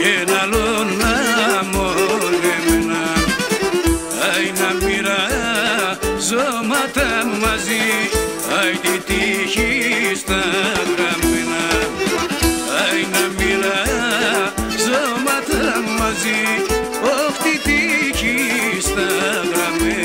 ένα άλλο να μολεμένα. Αι να μοιραζόμαστε μαζί, αι τη τύχη στα γραμμένα. Αι να μοιραζόμαστε μαζί, όχ τη τύχη στα γραμμένα.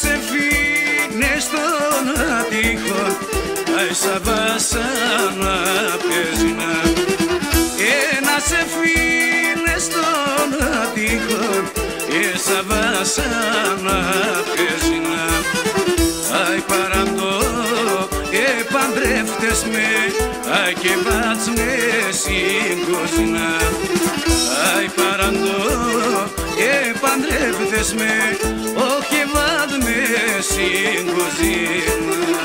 Σε φύνε στον ατύχο, αι σαν βάσανα παίζινα. Ένα σε φύνε στον ατύχο, σαν βάσανα παίζινα. Αι παραντώ παντρεύτες με, αι και βάτσμε συγκοζίνα. Αι παραντώ παντρεύτες με, όχι βάδμε συγκοζίνα.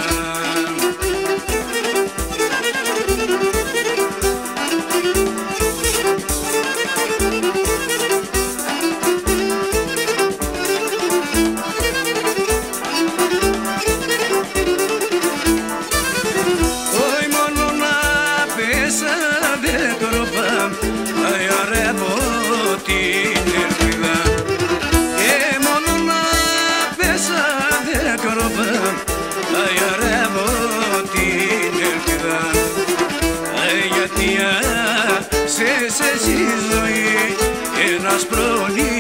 Όχι μόνο να πέσα δεν τροπά, αι αρεύω την ελπίδα. Μόνο να πέσα δεν τροπά, αι αρεύω την ελπίδα. Γιατί σε ζωή ένας προνή